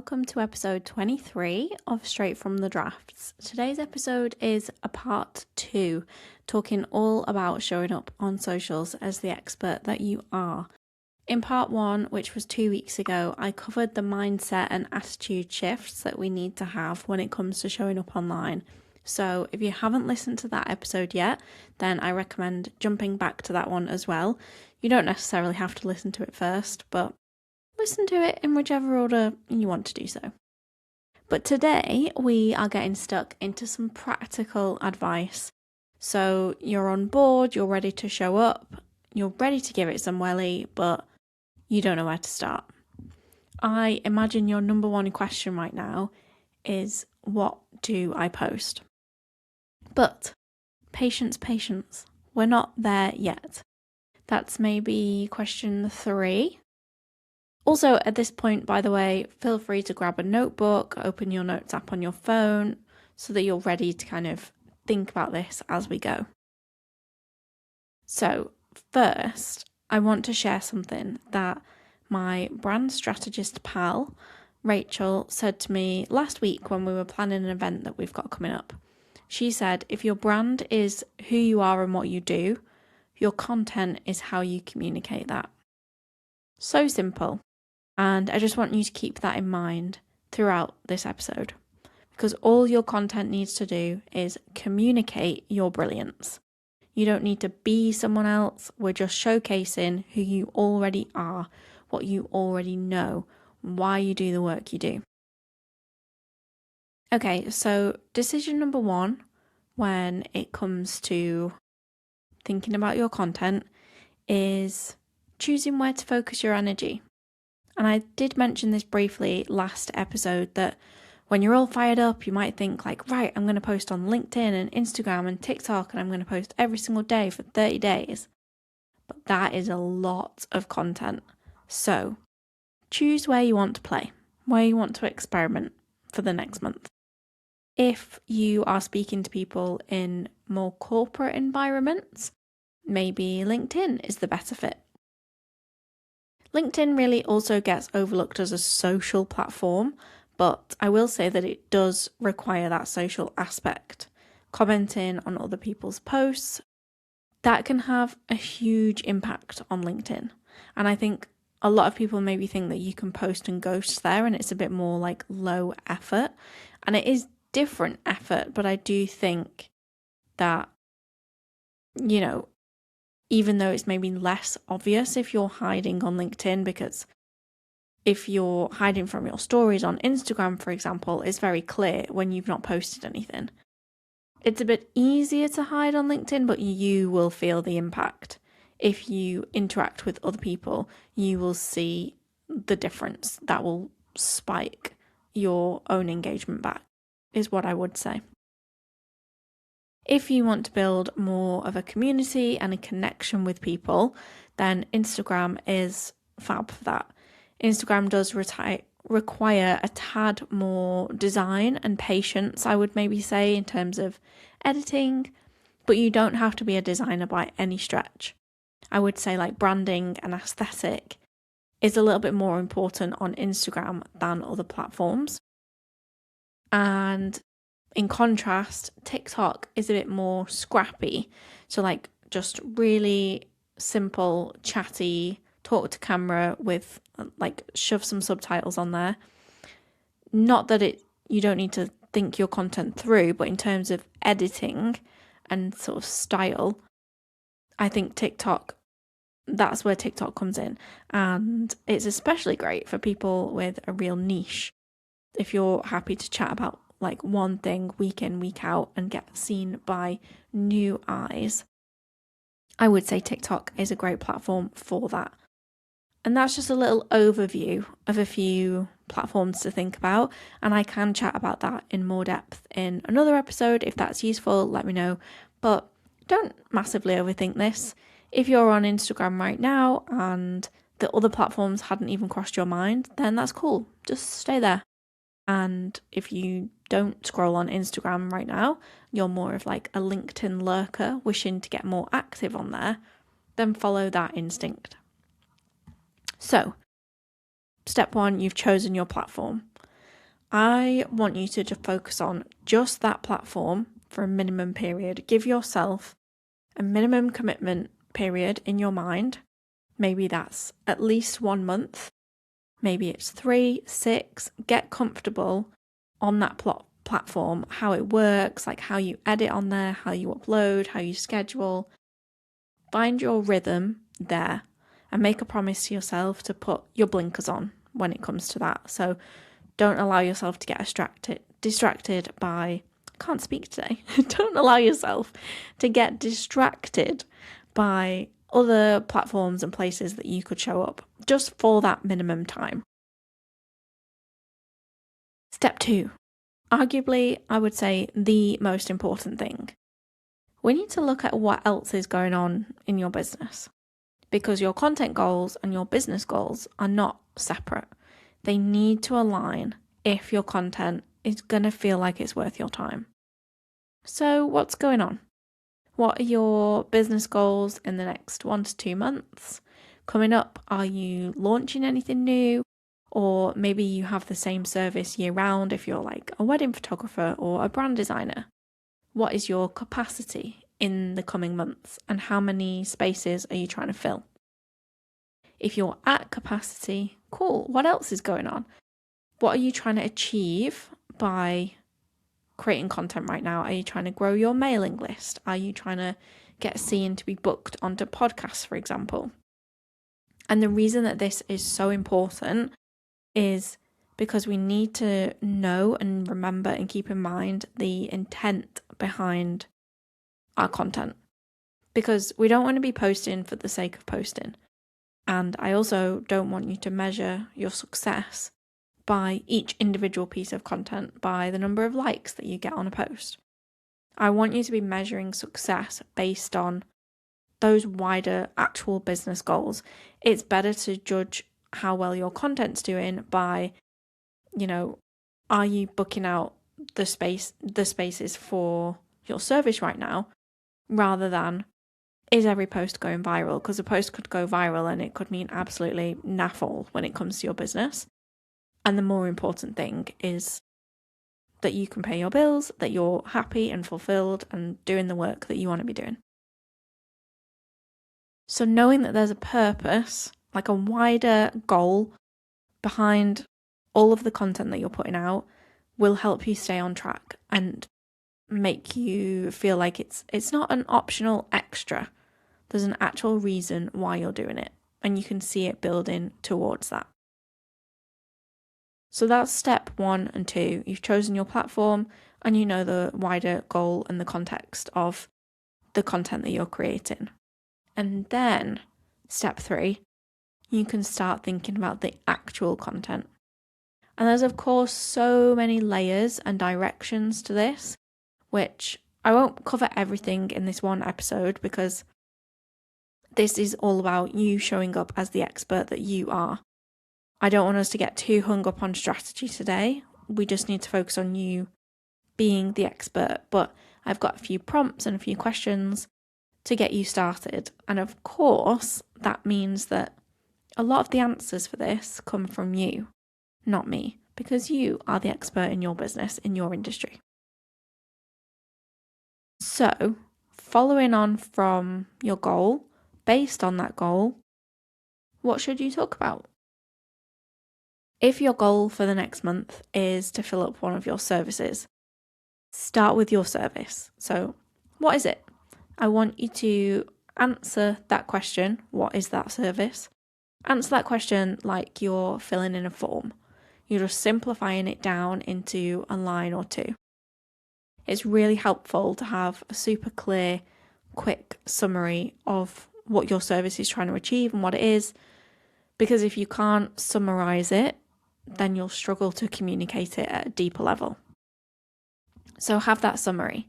welcome to episode 23 of Straight from the Drafts. Today's episode is a part 2, talking all about showing up on socials as the expert that you are. In part 1, which was 2 weeks ago, I covered the mindset and attitude shifts that we need to have when it comes to showing up online. So if you haven't listened to that episode yet, then I recommend jumping back to that one as well. You don't necessarily have to listen to it first, but listen to it in whichever order you want to do so. But today we are getting stuck into some practical advice. So you're on board, you're ready to show up, you're ready to give it some welly, but you don't know where to start. I imagine your number one question right now is, what do I post? But patience. We're not there yet. That's maybe question 3. Also, at this point, by the way, feel free to grab a notebook, open your notes app on your phone so that you're ready to kind of think about this as we go. So, first, I want to share something that my brand strategist pal, Rachel, said to me last week when we were planning an event that we've got coming up. She said, if your brand is who you are and what you do, your content is how you communicate that. So simple. And I just want you to keep that in mind throughout this episode, because all your content needs to do is communicate your brilliance. You don't need to be someone else. We're just showcasing who you already are, what you already know, why you do the work you do. Okay, so decision number 1 when it comes to thinking about your content is choosing where to focus your energy. And I did mention this briefly last episode that when you're all fired up, you might think like, right, I'm going to post on LinkedIn and Instagram and TikTok and I'm going to post every single day for 30 days. But that is a lot of content. So choose where you want to play, where you want to experiment for the next month. If you are speaking to people in more corporate environments, maybe LinkedIn is the better fit. LinkedIn really also gets overlooked as a social platform, but I will say that it does require that social aspect. Commenting on other people's posts, that can have a huge impact on LinkedIn. And I think a lot of people maybe think that you can post and ghost there and it's a bit more like low effort. And it is different effort, but I do think that, even though it's maybe less obvious if you're hiding on LinkedIn, because if you're hiding from your stories on Instagram, for example, it's very clear when you've not posted anything. It's a bit easier to hide on LinkedIn, but you will feel the impact. If you interact with other people, you will see the difference. That will spike your own engagement back, is what I would say. If you want to build more of a community and a connection with people, then Instagram is fab for that. Instagram does require a tad more design and patience, I would maybe say, in terms of editing, but you don't have to be a designer by any stretch. I would say like branding and aesthetic is a little bit more important on Instagram than other platforms. And in contrast, TikTok is a bit more scrappy. So like just really simple, chatty, talk to camera with like shove some subtitles on there. Not that you don't need to think your content through, but in terms of editing and sort of style, I think that's where TikTok comes in. And it's especially great for people with a real niche. If you're happy to chat about like one thing week in, week out and get seen by new eyes, I would say TikTok is a great platform for that. And that's just a little overview of a few platforms to think about. And I can chat about that in more depth in another episode. If that's useful, let me know. But don't massively overthink this. If you're on Instagram right now and the other platforms hadn't even crossed your mind, then that's cool. Just stay there. And if you don't scroll on Instagram right now, you're more of like a LinkedIn lurker wishing to get more active on there, then follow that instinct. So, step 1, you've chosen your platform. I want you to just focus on just that platform for a minimum period. Give yourself a minimum commitment period in your mind. Maybe that's at least 1 month. Maybe it's 3, 6. Get comfortable on that platform, how it works, like how you edit on there, how you upload, how you schedule. Find your rhythm there and make a promise to yourself to put your blinkers on when it comes to that. So don't allow yourself to get distracted by, I can't speak today. Don't allow yourself to get distracted by other platforms and places that you could show up just for that minimum time. Step 2, arguably, I would say the most important thing. We need to look at what else is going on in your business, because your content goals and your business goals are not separate. They need to align if your content is going to feel like it's worth your time. So what's going on? What are your business goals in the next 1 to 2 months? Coming up, are you launching anything new? Or maybe you have the same service year round if you're like a wedding photographer or a brand designer. What is your capacity in the coming months and how many spaces are you trying to fill? If you're at capacity, cool. What else is going on? What are you trying to achieve by creating content right now? Are you trying to grow your mailing list? Are you trying to get seen to be booked onto podcasts, for example? And the reason that this is so important is because we need to know and remember and keep in mind the intent behind our content. Because we don't want to be posting for the sake of posting. And I also don't want you to measure your success by each individual piece of content, by the number of likes that you get on a post. I want you to be measuring success based on those wider actual business goals. It's better to judge how well your content's doing by, are you booking out the spaces for your service right now, rather than is every post going viral? Because a post could go viral and it could mean absolutely naff all when it comes to your business. And the more important thing is that you can pay your bills, that you're happy and fulfilled and doing the work that you want to be doing. So knowing that there's a purpose, like a wider goal behind all of the content that you're putting out, will help you stay on track and make you feel like it's not an optional extra. There's an actual reason why you're doing it, and you can see it building towards that. So that's step 1 and 2. You've chosen your platform and you know the wider goal and the context of the content that you're creating. And then step 3, you can start thinking about the actual content. And there's of course so many layers and directions to this, which I won't cover everything in this one episode because this is all about you showing up as the expert that you are. I don't want us to get too hung up on strategy today. We just need to focus on you being the expert. But I've got a few prompts and a few questions to get you started. And of course, that means that a lot of the answers for this come from you, not me, because you are the expert in your business, in your industry. So, following on from your goal, based on that goal, what should you talk about? If your goal for the next month is to fill up one of your services, start with your service. So, what is it? I want you to answer that question. What is that service? Answer that question like you're filling in a form. You're just simplifying it down into a line or 2. It's really helpful to have a super clear, quick summary of what your service is trying to achieve and what it is, because if you can't summarize it, then you'll struggle to communicate it at a deeper level. So have that summary.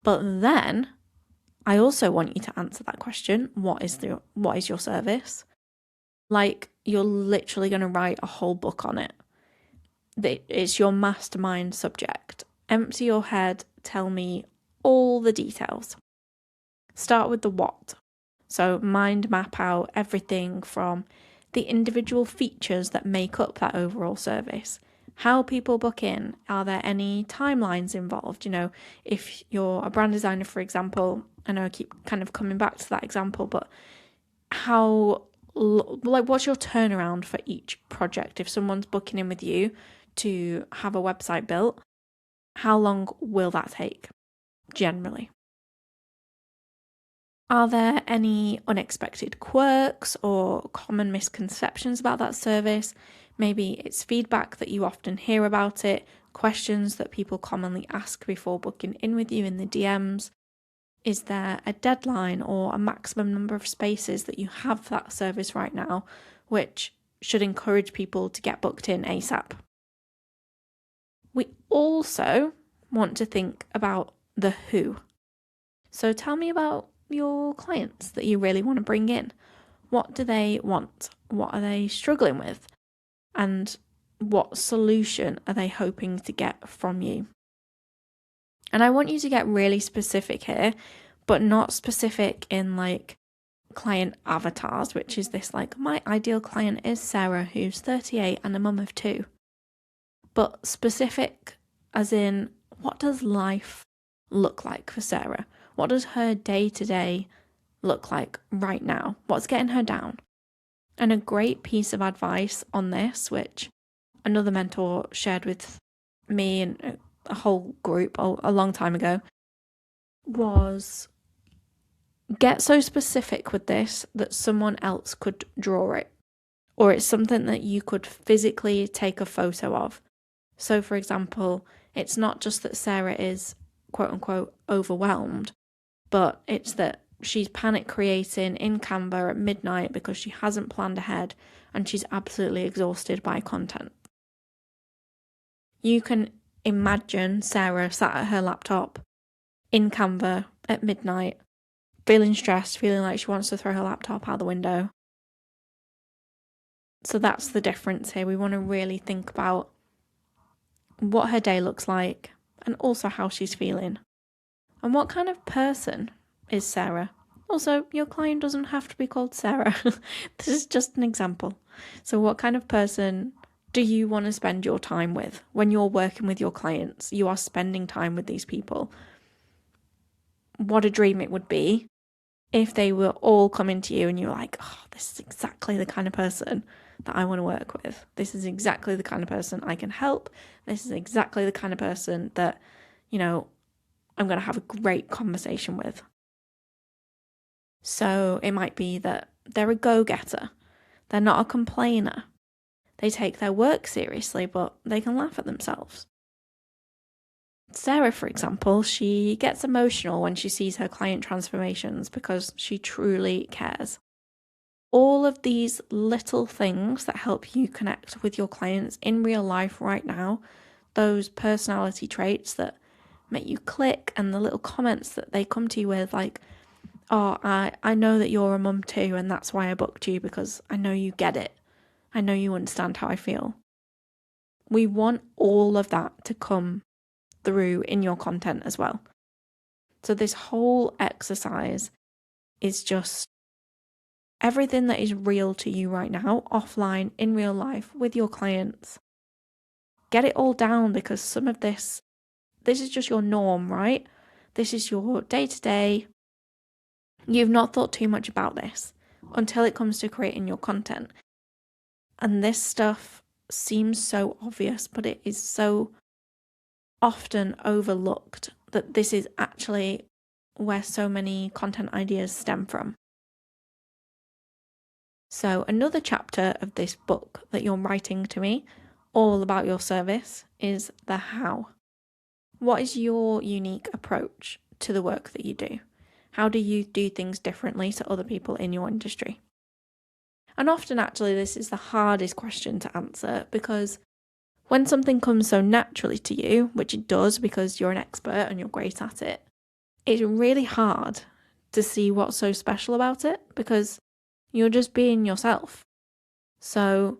But then I also want you to answer that question, what is your service? Like you're literally going to write a whole book on it. It's your mastermind subject. Empty your head, tell me all the details. Start with the what. So mind map out everything from the individual features that make up that overall service. how people book in. Are there any timelines involved? If you're a brand designer, for example, I know I keep kind of coming back to that example, but what's your turnaround for each project? If someone's booking in with you to have a website built, how long will that take generally? Are there any unexpected quirks or common misconceptions about that service? Maybe it's feedback that you often hear about it, questions that people commonly ask before booking in with you in the DMs. Is there a deadline or a maximum number of spaces that you have for that service right now, which should encourage people to get booked in ASAP? We also want to think about the who. So tell me about your clients that you really want to bring in. What do they want? What are they struggling with? And what solution are they hoping to get from you? And I want you to get really specific here, but not specific in like client avatars, which is this like, my ideal client is Sarah, who's 38 and a mum of 2. But specific as in, what does life look like for Sarah? What does her day-to-day look like right now? What's getting her down? And a great piece of advice on this, which another mentor shared with me and a whole group a long time ago, was get so specific with this that someone else could draw it, or it's something that you could physically take a photo of. So, for example, it's not just that Sarah is quote unquote overwhelmed, but it's that she's panic creating in Canva at midnight because she hasn't planned ahead and she's absolutely exhausted by content. You can imagine Sarah sat at her laptop in Canva at midnight, feeling stressed, feeling like she wants to throw her laptop out the window. So that's the difference here. We want to really think about what her day looks like and also how she's feeling. And what kind of person is Sarah? Also, your client doesn't have to be called Sarah. This is just an example. So what kind of person do you want to spend your time with? When you're working with your clients, you are spending time with these people. What a dream it would be if they were all coming to you and you're like, oh, this is exactly the kind of person that I want to work with. This is exactly the kind of person I can help. This is exactly the kind of person that, I'm going to have a great conversation with. So it might be that they're a go-getter. They're not a complainer. They take their work seriously, but they can laugh at themselves. Sarah, for example, she gets emotional when she sees her client transformations because she truly cares. All of these little things that help you connect with your clients in real life right now, those personality traits that make you click and the little comments that they come to you with, like, oh, I know that you're a mum too, and that's why I booked you, because I know you get it. I know you understand how I feel. We want all of that to come through in your content as well. So this whole exercise is just everything that is real to you right now, offline, in real life, with your clients. Get it all down, because some of this is just your norm, right? This is your day-to-day. You've not thought too much about this until it comes to creating your content. And this stuff seems so obvious, but it is so often overlooked that this is actually where so many content ideas stem from. So another chapter of this book that you're writing to me, all about your service, is the how. What is your unique approach to the work that you do? How do you do things differently to other people in your industry? And often, actually, this is the hardest question to answer, because when something comes so naturally to you, which it does because you're an expert and you're great at it, it's really hard to see what's so special about it, because you're just being yourself. So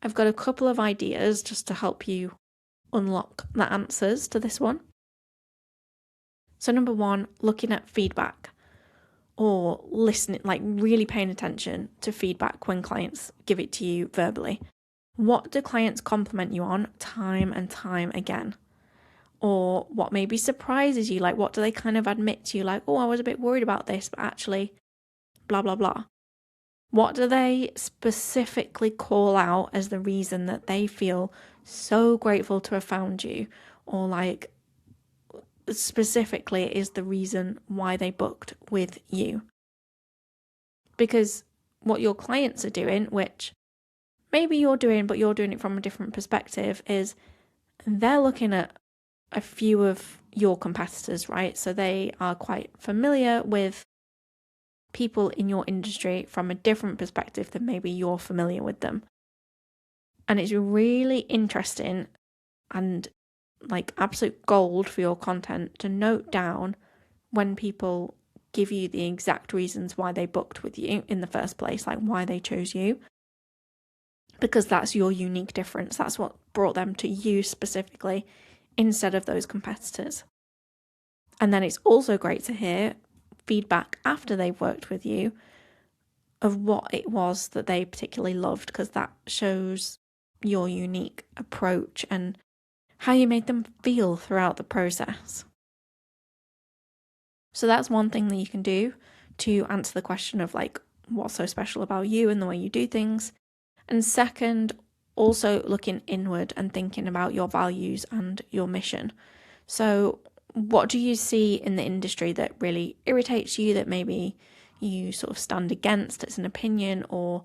I've got a couple of ideas just to help you unlock the answers to this one. So number one, looking at feedback, or listening, like really paying attention to feedback when clients give it to you verbally. What do clients compliment you on time and time again? Or what maybe surprises you? Like, what do they kind of admit to you? Like, oh, I was a bit worried about this, but actually, blah, blah, blah. What do they specifically call out as the reason that they feel so grateful to have found you? Or like, specifically is the reason why they booked with you? Because what your clients are doing, which maybe you're doing, but you're doing it from a different perspective, is they're looking at a few of your competitors, right? So they are quite familiar with people in your industry from a different perspective than maybe you're familiar with them. And it's really interesting and like absolute gold for your content to note down when people give you the exact reasons why they booked with you in the first place, like why they chose you. Because that's your unique difference. That's what brought them to you specifically instead of those competitors. And then it's also great to hear feedback after they've worked with you of what it was that they particularly loved, because that shows your unique approach and how you made them feel throughout the process. So that's one thing that you can do to answer the question of like, what's so special about you and the way you do things. And second, also looking inward and thinking about your values and your mission. So what do you see in the industry that really irritates you, that maybe you sort of stand against? It's an opinion or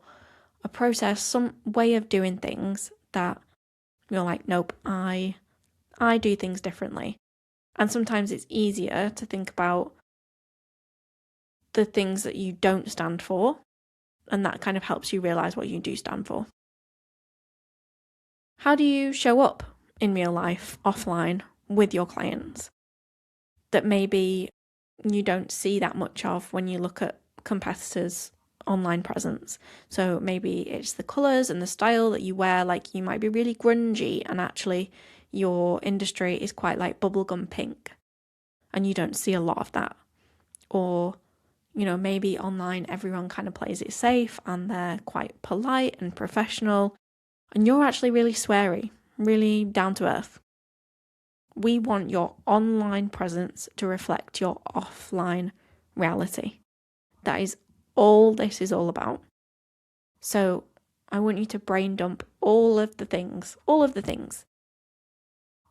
a process, some way of doing things that you're like, nope, I do things differently. And sometimes it's easier to think about the things that you don't stand for, and that kind of helps you realize what you do stand for. How do you show up in real life, offline, with your clients that maybe you don't see that much of when you look at competitors' online presence? So maybe it's the colours and the style that you wear, like you might be really grungy and actually your industry is quite like bubblegum pink and you don't see a lot of that. Or, you know, maybe online everyone kind of plays it safe and they're quite polite and professional, and you're actually really sweary, really down to earth. We want your online presence to reflect your offline reality. That is all this is all about. So I want you to brain dump all of the things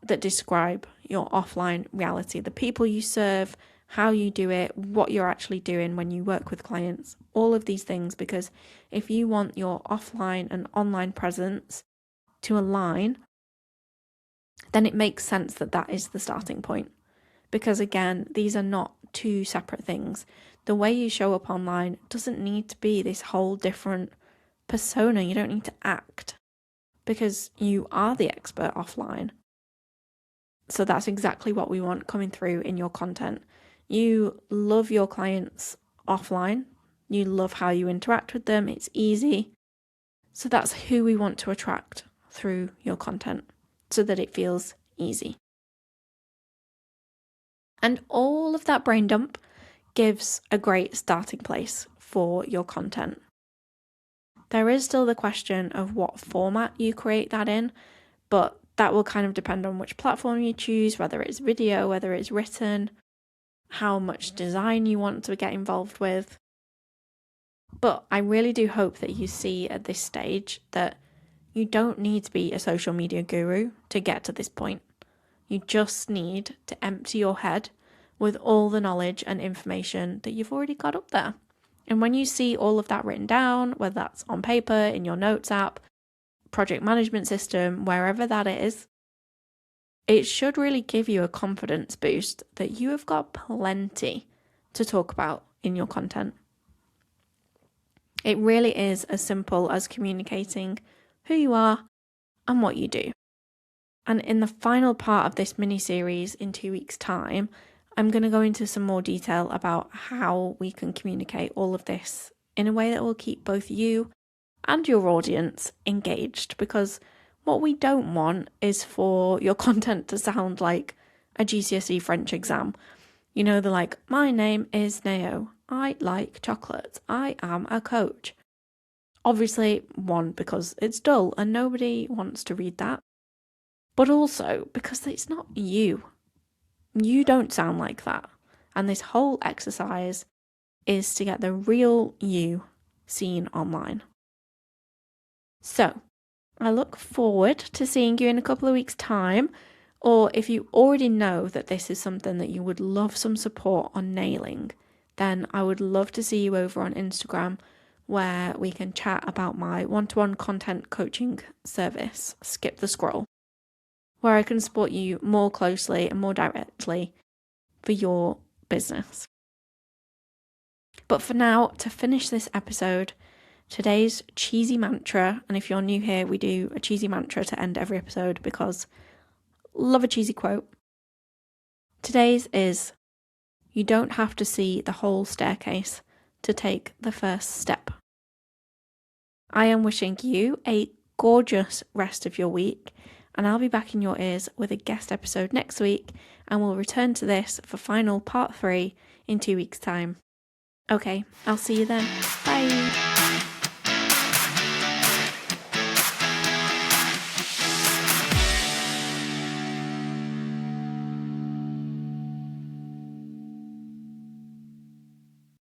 that describe your offline reality, the people you serve, how you do it, what you're actually doing when you work with clients, all of these things, because if you want your offline and online presence to align, then it makes sense that that is the starting point. Because again, these are not two separate things. The way you show up online doesn't need to be this whole different persona. You don't need to act, because you are the expert offline. So that's exactly what we want coming through in your content. You love your clients offline. You love how you interact with them. It's easy. So that's who we want to attract through your content, so that it feels easy. And all of that brain dump gives a great starting place for your content. There is still the question of what format you create that in, but that will kind of depend on which platform you choose, whether it's video, whether it's written, how much design you want to get involved with. But I really do hope that you see at this stage that you don't need to be a social media guru to get to this point. You just need to empty your head with all the knowledge and information that you've already got up there. And when you see all of that written down, whether that's on paper, in your notes app, project management system, wherever that is, it should really give you a confidence boost that you have got plenty to talk about in your content. It really is as simple as communicating who you are and what you do. And in the final part of this mini-series in 2 weeks' time, I'm going to go into some more detail about how we can communicate all of this in a way that will keep both you and your audience engaged, because what we don't want is for your content to sound like a GCSE French exam. You know, they're like, my name is Nao. I like chocolate. I am a coach. Obviously, one, because it's dull and nobody wants to read that, but also because it's not you. You don't sound like that. And this whole exercise is to get the real you seen online. So, I look forward to seeing you in a couple of weeks' time, or if you already know that this is something that you would love some support on nailing, then I would love to see you over on Instagram, where we can chat about my one-to-one content coaching service, Skip the Scroll, where I can support you more closely and more directly for your business. But for now, to finish this episode, today's cheesy mantra, and if you're new here, we do a cheesy mantra to end every episode because love a cheesy quote. Today's is, you don't have to see the whole staircase to take the first step. I am wishing you a gorgeous rest of your week, and I'll be back in your ears with a guest episode next week, and we'll return to this for final part 3 in 2 weeks' time. Okay, I'll see you then. Bye.